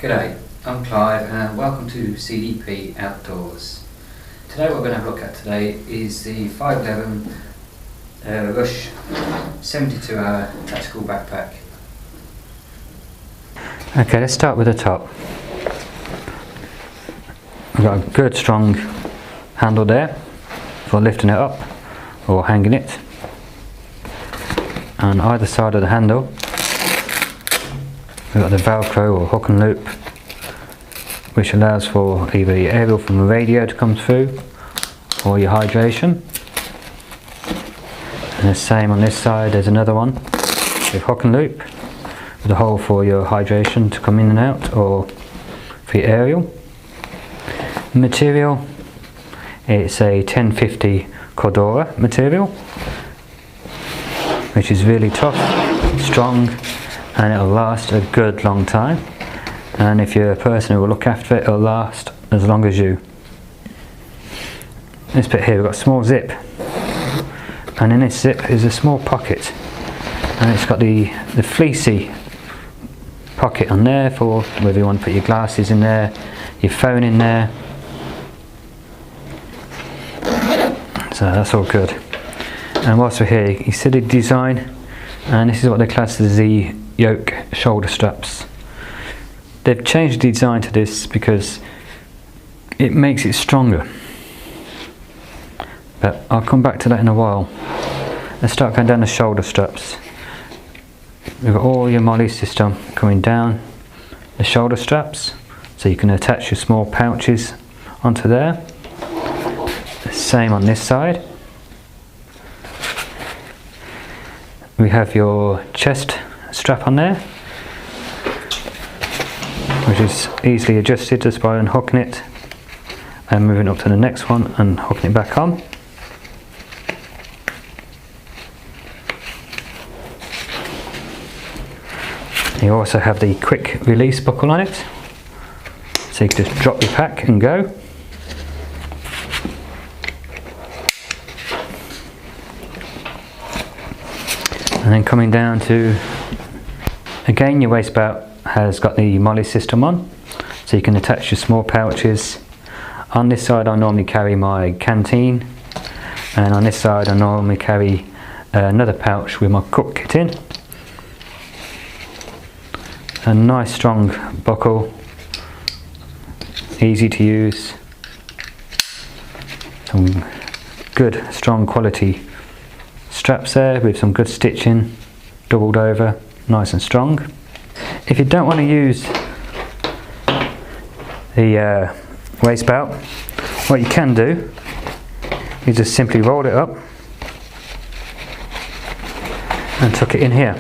G'day, I'm Clive and welcome to PTT Outdoors. Today what we're going to have a look at today is the 511 Rush 72-hour tactical backpack. Okay, let's start with the top. We've got a good strong handle there for lifting it up or hanging it. On either side of the handle we've got the Velcro or hook and loop, which allows for either your aerial from the radio to come through or your hydration. And the same on this side, there's another one with hook and loop with a hole for your hydration to come in and out or for your aerial. Material, it's a 1050 Cordura material, which is really tough, strong, and it'll last a good long time. And if you're a person who will look after it, it'll last as long as you. This bit here, we've got a small zip, and in this zip is a small pocket, and it's got the fleecy pocket on there for whether you want to put your glasses in there, your phone in there. So that's all good. And whilst we're here, you see the design, and this is what they class as the yoke shoulder straps. They've changed the design to this because it makes it stronger, but I'll come back to that in a while. Let's start going down the shoulder straps. We've got all your MOLLE system coming down the shoulder straps, so you can attach your small pouches onto there. The same on this side. We have your chest strap on there, which is easily adjusted just by unhooking it and moving up to the next one and hooking it back on. You also have the quick release buckle on it, so you can just drop your pack and go. And then coming down to, again, your waist belt has got the MOLLE system on, so you can attach your small pouches. On this side I normally carry my canteen, and on this side I normally carry another pouch with my cook kit in. A nice strong buckle, easy to use, some good strong quality straps there with some good stitching, doubled over, nice and strong. If you don't want to use the waist belt, what you can do is just simply roll it up and tuck it in here.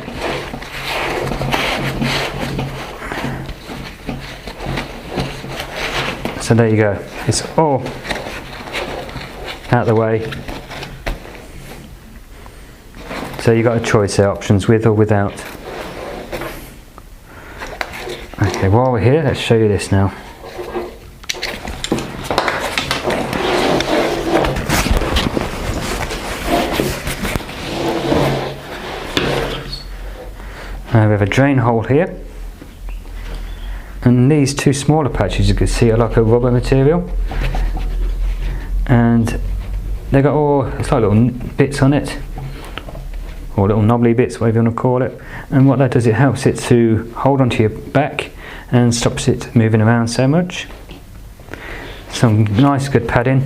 So there you go, it's all out of the way. So you've got a choice there, options with or without. Okay, while we're here, let's show you this now. Now we have a drain hole here, and these two smaller patches you can see are like a rubber material, and they've got all, it's like little bits on it, or little knobbly bits, whatever you want to call it. And what that does, it helps it to hold onto your back and stops it moving around so much. Some nice good padding.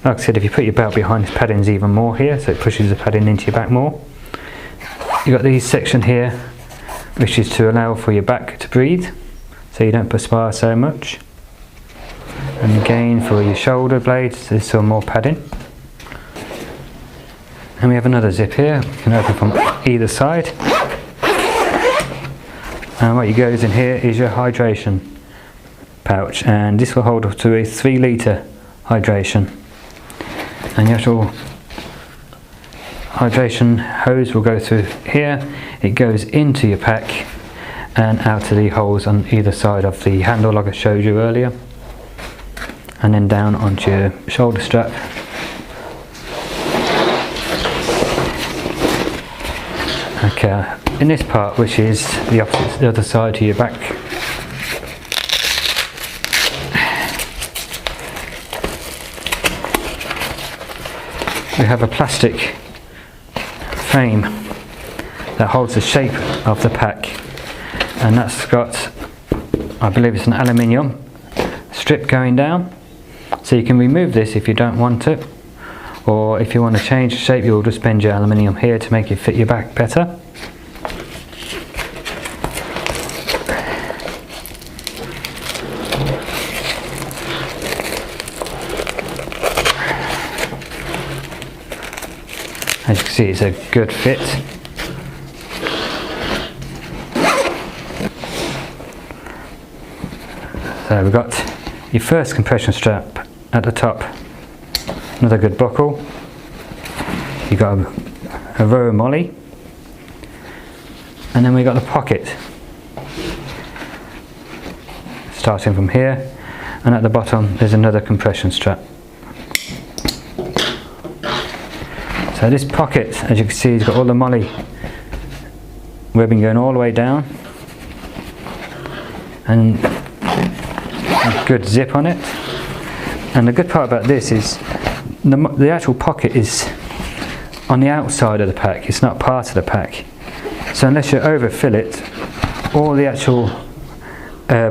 Like I said, if you put your belt behind, this padding's even more here, so it pushes the padding into your back more. You've got this section here, which is to allow for your back to breathe, so you don't perspire so much. And again, for your shoulder blades, there's some more padding. And we have another zip here, you can open from either side. And what goes in here is your hydration pouch, and this will hold up to a 3 litre hydration. And the actual hydration hose will go through here, it goes into your pack and out to the holes on either side of the handle like I showed you earlier, and then down onto your shoulder strap. Okay, in this part, which is the opposite, the other side to your back we have a plastic frame that holds the shape of the pack, and that's got, I believe it's an aluminium strip going down, so you can remove this if you don't want it, or if you want to change the shape you'll just bend your aluminium here to make it fit your back better. As you can see, it's a good fit. So we've got your first compression strap at the top, another good buckle. You've got a row of molly, and then we've got the pocket, starting from here, and at the bottom there's another compression strap. So this pocket, as you can see, has got all the molly webbing going all the way down, and a good zip on it. And the good part about this is the actual pocket is on the outside of the pack, it's not part of the pack. So unless you overfill it, all the actual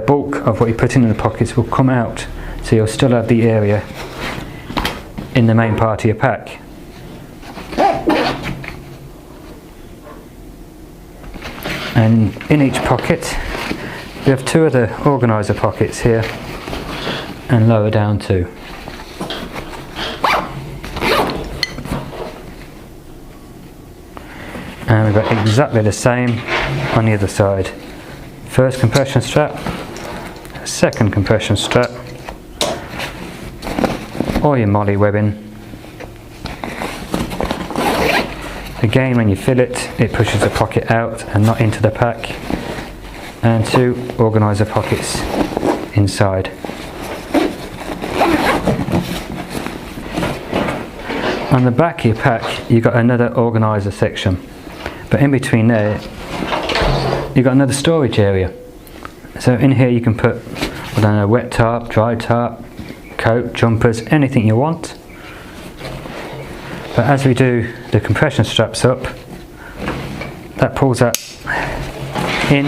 bulk of what you put in the pockets will come out, so you'll still have the area in the main part of your pack. And in each pocket we have two other organiser pockets here and lower down too. And we've got exactly the same on the other side. First compression strap, second compression strap, all your molly webbing. Again, when you fill it, it pushes the pocket out and not into the pack, and two organiser pockets inside. On the back of your pack you've got another organiser section, but in between there you've got another storage area. So in here you can put, I don't know, wet tarp, dry tarp, coat, jumpers, anything you want. But as we do the compression straps up, that pulls that in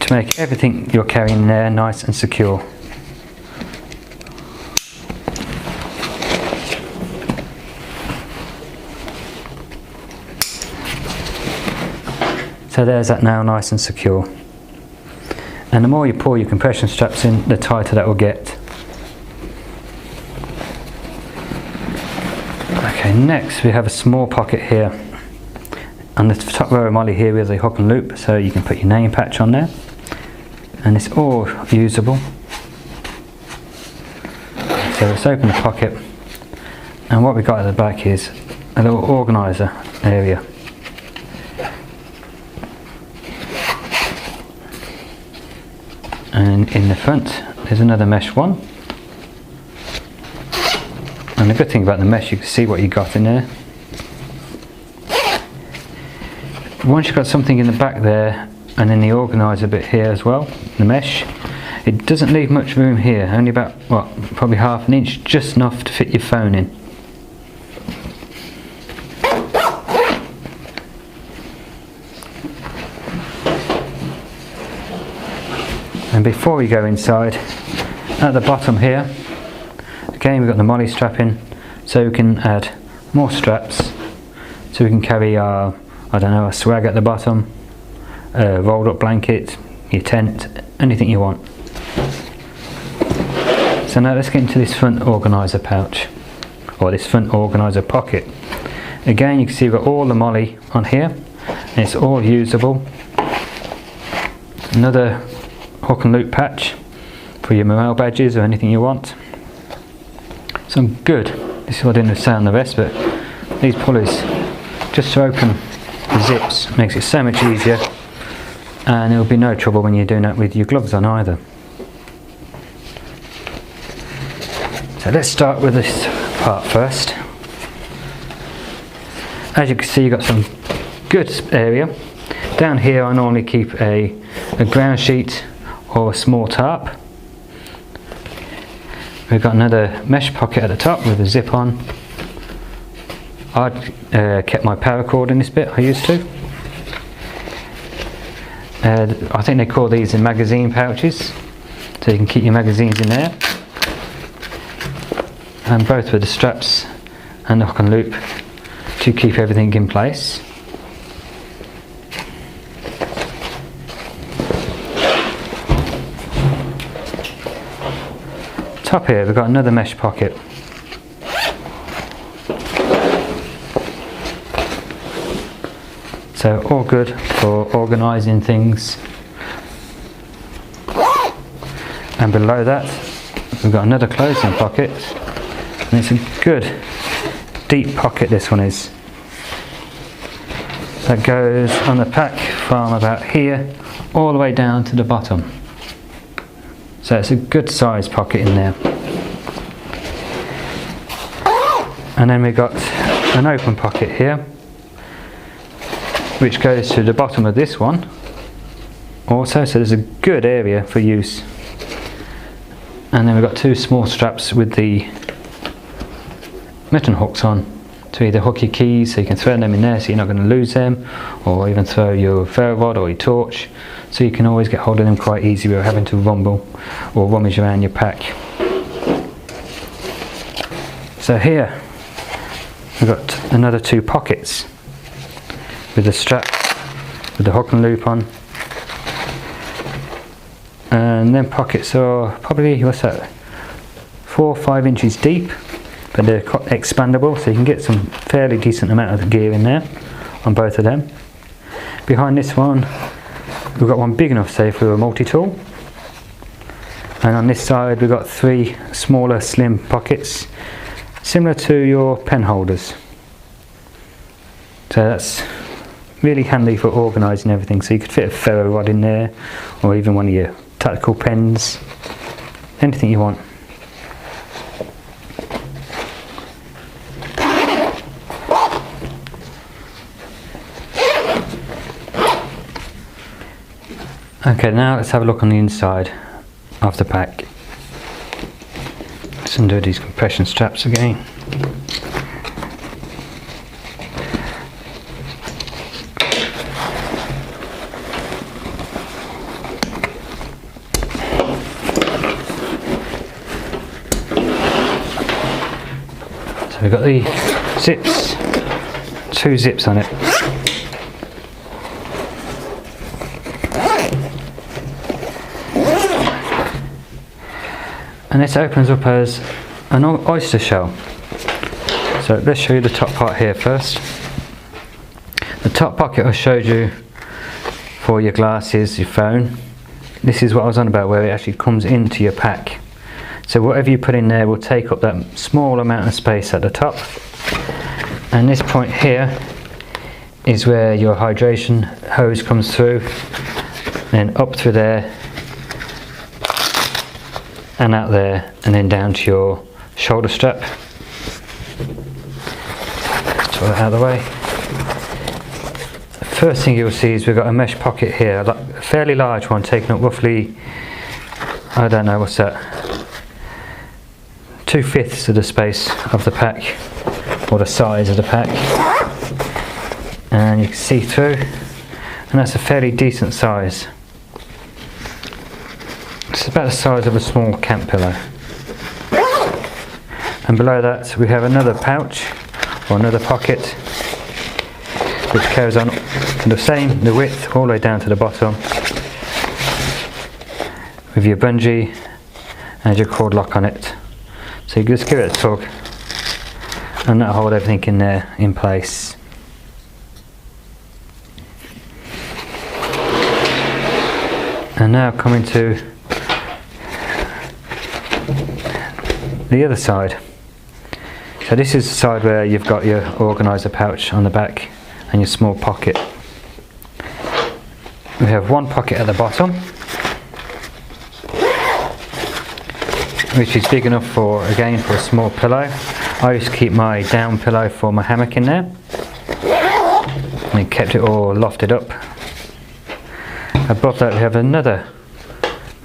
to make everything you're carrying there nice and secure. So there's that now, nice and secure. And the more you pull your compression straps in, the tighter that will get. Okay, next we have a small pocket here. On the top row of molly here is a hook and loop, so you can put your name patch on there. And it's all usable. So let's open the pocket. And what we've got at the back is a little organiser area. And in the front there's another mesh one. And the good thing about the mesh, you can see what you got in there. Once you've got something in the back there, and then the organiser bit here as well, the mesh, it doesn't leave much room here, only about, what, probably half an inch, just enough to fit your phone in. And before we go inside, at the bottom here, again we've got the molly strapping, so we can add more straps, so we can carry our, I don't know, a swag at the bottom, a rolled up blanket, your tent, anything you want. So now let's get into this front organiser pouch, or this front organiser pocket. Again you can see we've got all the molly on here, and it's all usable. Another hook and loop patch for your morale badges or anything you want. Some good, this is what I didn't say on the rest, but these pulleys, just to open the zips, makes it so much easier, and there will be no trouble when you're doing that with your gloves on either. So let's start with this part first. As you can see, you've got some good area. Down here I normally keep a ground sheet or a small tarp. We've got another mesh pocket at the top with a zip on. I'd kept my paracord in this bit, I used to. I think they call these in magazine pouches, so you can keep your magazines in there. And both with the straps and the hook and loop to keep everything in place. Top here we've got another mesh pocket. So all good for organising things. And below that we've got another closing pocket, and it's a good deep pocket this one is. That goes on the pack from about here all the way down to the bottom. So it's a good size pocket in there. And then we've got an open pocket here, which goes to the bottom of this one also, so there's a good area for use. And then we've got two small straps with the mutton hooks on to either hook your keys, so you can throw them in there so you're not going to lose them, or even throw your ferro rod or your torch, so you can always get hold of them quite easy without having to rumble or rummage around your pack. So here we've got another two pockets with the straps with the hook and loop on, and then pockets are probably, what's that, 4 or 5 inches deep, but they're expandable, so you can get some fairly decent amount of gear in there on both of them. Behind this one we've got one big enough say for a multi-tool, and on this side we've got 3 smaller slim pockets similar to your pen holders. So that's really handy for organising everything, so you could fit a ferro rod in there, or even one of your tactical pens, anything you want. Okay, now let's have a look on the inside of the pack. Let's undo these compression straps again. So we've got the zips, 2 zips on it. And this opens up as an oyster shell. So let's show you the top part here first. The top pocket I showed you for your glasses, your phone. This is what I was on about, where it actually comes into your pack. So whatever you put in there will take up that small amount of space at the top. And this point here is where your hydration hose comes through, then up through there and out there, and then down to your shoulder strap. Let's throw that out of the way. The first thing you'll see is we've got a mesh pocket here, a fairly large one, taking up roughly, I don't know, what's that, 2/5 of the space of the pack, or the size of the pack. And you can see through, and that's a fairly decent size. It's about the size of a small camp pillow. And below that we have another pouch, or another pocket, which carries on the width all the way down to the bottom, with your bungee and your cord lock on it. So you just give it a tug, and that'll hold everything in there in place. And now coming to the other side. So this is the side where you've got your organiser pouch on the back and your small pocket. We have one pocket at the bottom, which is big enough for, again, for a small pillow. I used to keep my down pillow for my hammock in there, and it kept it all lofted up. Above that we have another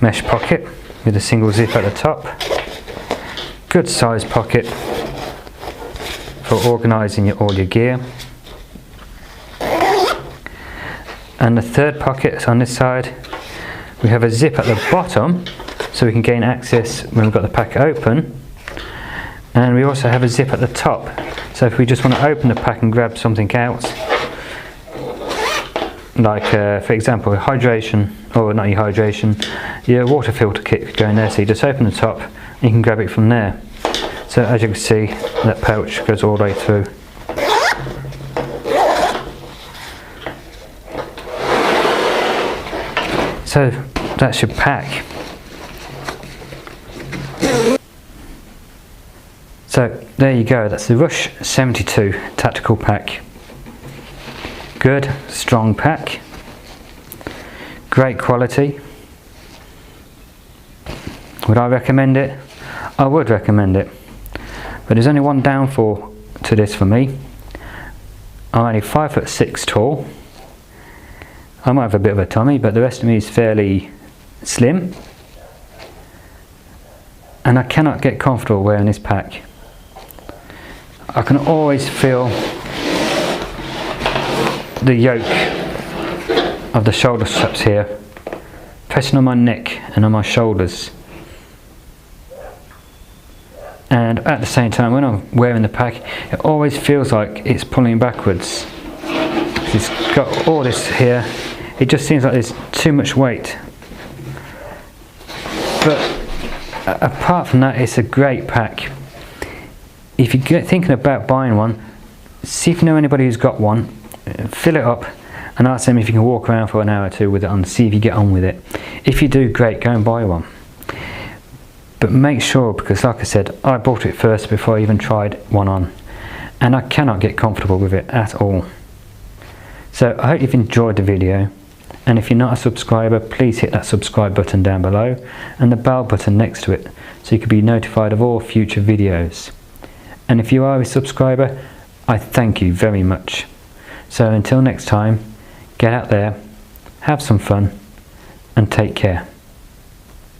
mesh pocket with a single zip at the top, good sized pocket for organising all your gear. And the third pocket is on this side. We have a zip at the bottom so we can gain access when we've got the pack open, and we also have a zip at the top, so if we just want to open the pack and grab something out, like for example hydration, or not your hydration, your water filter kit could go in there, so you just open the top and you can grab it from there. So as you can see, that pouch goes all the way through. So that's your pack. So there you go, that's the Rush 72 tactical pack. Good, strong pack. Great quality. Would I recommend it? I would recommend it. But there's only one downfall to this for me. I'm only 5'6" tall. I might have a bit of a tummy, but the rest of me is fairly slim. And I cannot get comfortable wearing this pack. I can always feel the yoke of the shoulder straps here pressing on my neck and on my shoulders. And at the same time, when I'm wearing the pack, it always feels like it's pulling backwards. It's got all this here. It just seems like there's too much weight. But apart from that, it's a great pack. If you're thinking about buying one, see if you know anybody who's got one, fill it up and ask them if you can walk around for an hour or two with it on, see if you get on with it. If you do, great, go and buy one. But make sure, because like I said, I bought it first before I even tried one on, and I cannot get comfortable with it at all. So I hope you've enjoyed the video, and if you're not a subscriber, please hit that subscribe button down below and the bell button next to it so you can be notified of all future videos. And if you are a subscriber, I thank you very much. So until next time, get out there, have some fun, and take care.